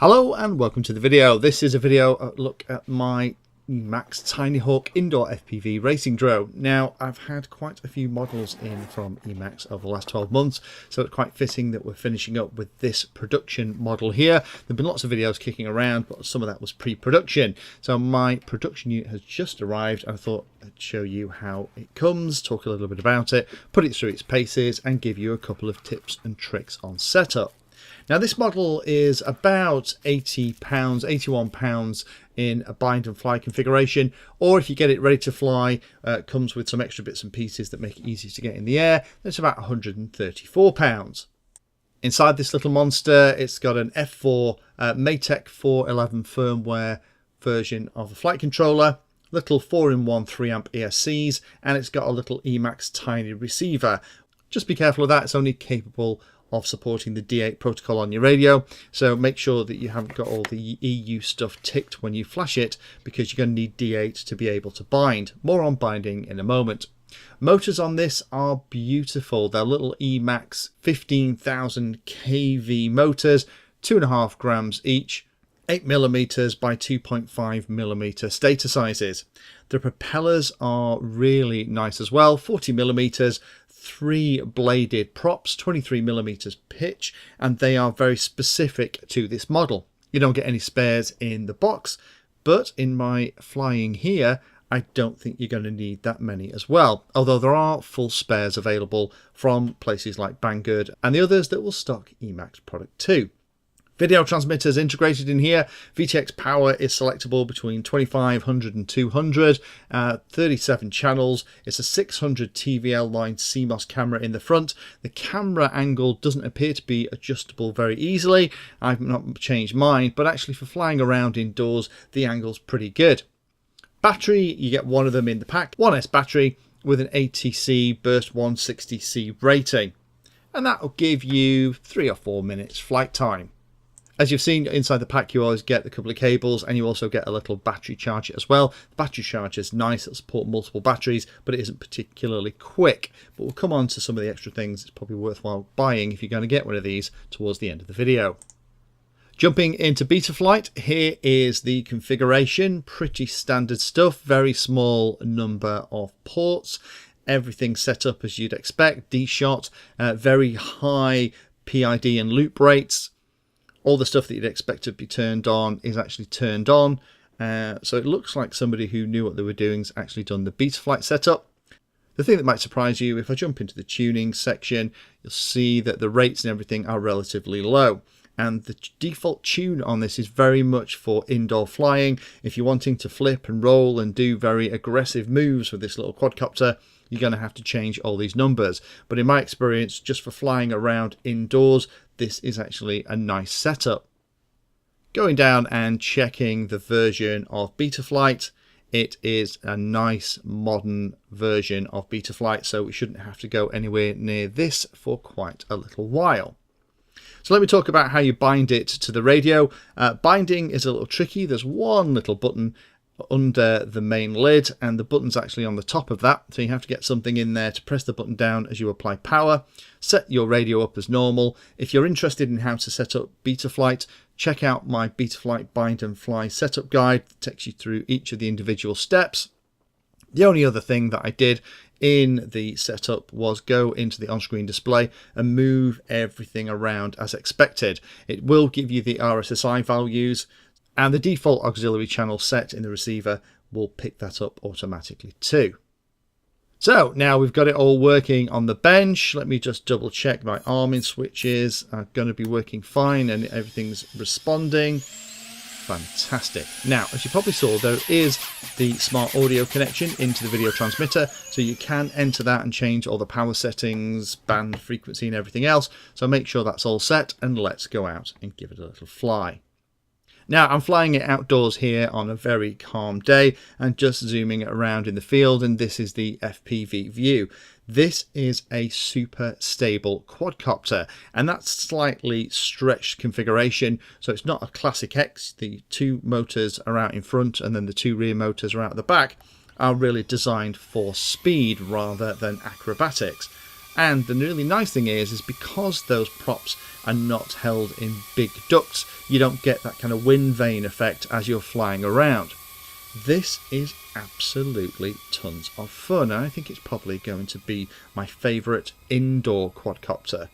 Hello and welcome to the video. This is a video look at my EMAX Tinyhawk indoor FPV racing drone. Now, I've had quite a few models in from EMAX over the last 12 months, so it's quite fitting that we're finishing up with this production model here. There have been lots of videos kicking around, but some of that was pre-production. So my production unit has just arrived, and I thought I'd show you how it comes, talk a little bit about it, put it through its paces, and give you a couple of tips and tricks on setup. Now this model is about £80, £81 in a bind and fly configuration, or if you get it ready to fly, it comes with some extra bits and pieces that make it easy to get in the air. It's about £134. Inside this little monster, it's got an F4 Maytech 411 firmware version of the flight controller, little 4-in-1 3-amp ESCs, and it's got a little EMAX tiny receiver. Just be careful of that, it's only capable of supporting the D8 protocol on your radio, so make sure that you haven't got all the EU stuff ticked when you flash it, because you're going to need D8 to be able to bind. More on binding in a moment. Motors on this are beautiful. They're little EMAX 15,000 kV motors, 2.5 grams each, 8mm by 2.5mm stator sizes. The propellers are really nice as well, 40mm, 3 bladed props, 23mm pitch, and they are very specific to this model. You don't get any spares in the box, but in my flying here, I don't think you're going to need that many as well, although there are full spares available from places like Banggood and the others that will stock EMAX product too. Video transmitters integrated in here. VTX power is selectable between 2500 and 200, 37 channels. It's a 600 TVL line CMOS camera in the front. The camera angle doesn't appear to be adjustable very easily. I've not changed mine, but actually for flying around indoors, the angle's pretty good. Battery, you get one of them in the pack, 1S battery with an ATC Burst 160C rating. And that will give you 3 or 4 minutes flight time. As you've seen inside the pack, you always get a couple of cables, and you also get a little battery charger as well. The battery charger is nice, it'll support multiple batteries, but it isn't particularly quick. But we'll come on to some of the extra things it's probably worthwhile buying if you're going to get one of these towards the end of the video. Jumping into BetaFlight, here is the configuration. Pretty standard stuff, very small number of ports. Everything set up as you'd expect, D-shot, very high PID and loop rates. All the stuff that you'd expect to be turned on is actually turned on. So it looks like somebody who knew what they were doing has actually done the BetaFlight setup. The thing that might surprise you, if I jump into the tuning section, you'll see that the rates and everything are relatively low. And the default tune on this is very much for indoor flying. If you're wanting to flip and roll and do very aggressive moves with this little quadcopter, you're going to have to change all these numbers. But in my experience, just for flying around indoors, this is actually a nice setup. Going down and checking the version of BetaFlight, it is a nice modern version of BetaFlight, so we shouldn't have to go anywhere near this for quite a little while. So let me talk about how you bind it to the radio. Binding is a little tricky. There's one little button under the main lid, and the button's actually on the top of that, so you have to get something in there to press the button down as you apply power. Set your radio up as normal. If you're interested in how to set up BetaFlight, check out my BetaFlight bind and fly setup guide that takes you through each of the individual steps. The only other thing that I did in the setup was go into the on-screen display and move everything around as expected. It will give you the RSSI values, and the default auxiliary channel set in the receiver will pick that up automatically too. So now we've got it all working on the bench. Let me just double check my arming switches are going to be working fine and everything's responding. Fantastic. Now, as you probably saw, there is the smart audio connection into the video transmitter, so you can enter that and change all the power settings, band frequency and everything else. So make sure that's all set, and let's go out and give it a little fly. Now, I'm flying it outdoors here on a very calm day and just zooming it around in the field, and this is the FPV view. This is a super stable quadcopter, and that's slightly stretched configuration, so it's not a classic X. The 2 motors are out in front and then the 2 rear motors are out the back, are really designed for speed rather than acrobatics. And the really nice thing is because those props are not held in big ducts, you don't get that kind of wind vane effect as you're flying around. This is absolutely tons of fun, and I think it's probably going to be my favourite indoor quadcopter,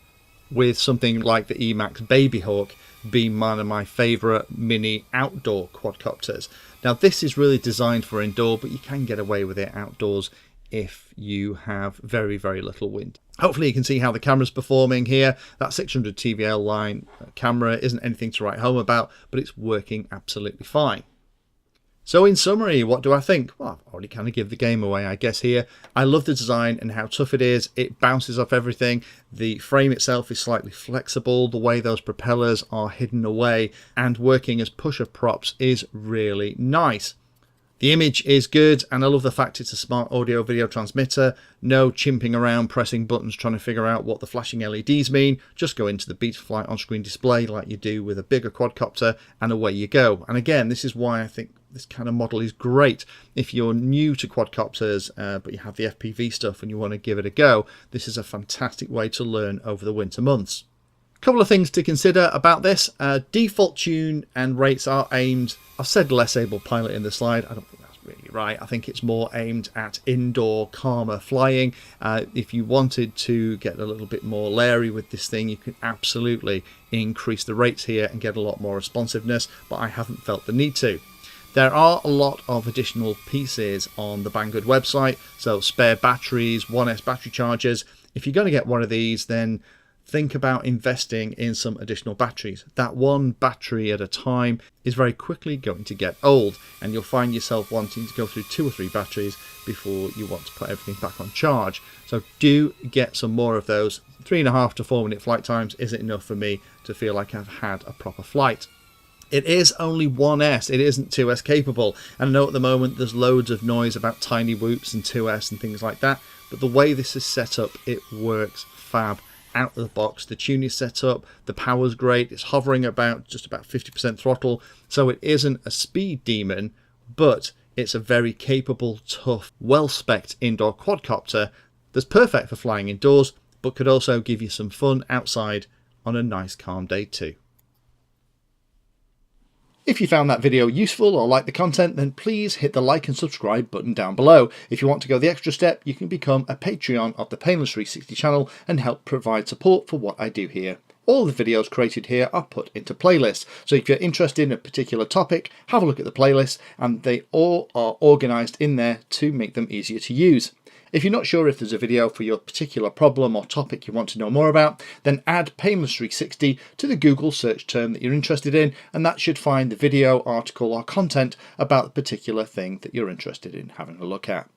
with something like the EMAX BetaFlight being one of my favourite mini outdoor quadcopters. Now this is really designed for indoor, but you can get away with it outdoors if you have very, very little wind. Hopefully you can see how the camera's performing here. That 600 TVL line camera isn't anything to write home about, but it's working absolutely fine. So in summary, what do I think? Well, I've already kind of given the game away, I guess, here. I love the design and how tough it is. It bounces off everything. The frame itself is slightly flexible. The way those propellers are hidden away and working as push-up props is really nice. The image is good, and I love the fact it's a smart audio video transmitter. No chimping around pressing buttons trying to figure out what the flashing LEDs mean. Just go into the BetaFlight on-screen display like you do with a bigger quadcopter, and away you go. And again, this is why I think this kind of model is great. If you're new to quadcopters, but you have the FPV stuff and you want to give it a go, this is a fantastic way to learn over the winter months. A couple of things to consider about this. Default tune and rates are aimed, I've said less able pilot in the slide, I don't think that's really right. I think it's more aimed at indoor, calmer flying. If you wanted to get a little bit more leery with this thing, you can absolutely increase the rates here and get a lot more responsiveness, but I haven't felt the need to. There are a lot of additional pieces on the Banggood website, so spare batteries, 1S battery chargers. If you're going to get one of these, then think about investing in some additional batteries. That one battery at a time is very quickly going to get old, and you'll find yourself wanting to go through 2 or 3 batteries before you want to put everything back on charge. So do get some more of those. 3.5 to 4 minute flight times isn't enough for me to feel like I've had a proper flight. It is only 1S, it isn't 2S capable, and I know at the moment there's loads of noise about tiny whoops and 2S and things like that, but the way this is set up, it works fab out of the box. The tune is set up, the power's great, it's hovering about just about 50% throttle, so it isn't a speed demon, but it's a very capable, tough, well-spec'd indoor quadcopter that's perfect for flying indoors, but could also give you some fun outside on a nice calm day too. If you found that video useful or like the content, then please hit the like and subscribe button down below. If you want to go the extra step, you can become a Patreon of the Painless 360 channel and help provide support for what I do here. All the videos created here are put into playlists, so if you're interested in a particular topic, have a look at the playlist, and they all are organised in there to make them easier to use. If you're not sure if there's a video for your particular problem or topic you want to know more about, then add Painless 360 to the Google search term that you're interested in, and that should find the video, article or content about the particular thing that you're interested in having a look at.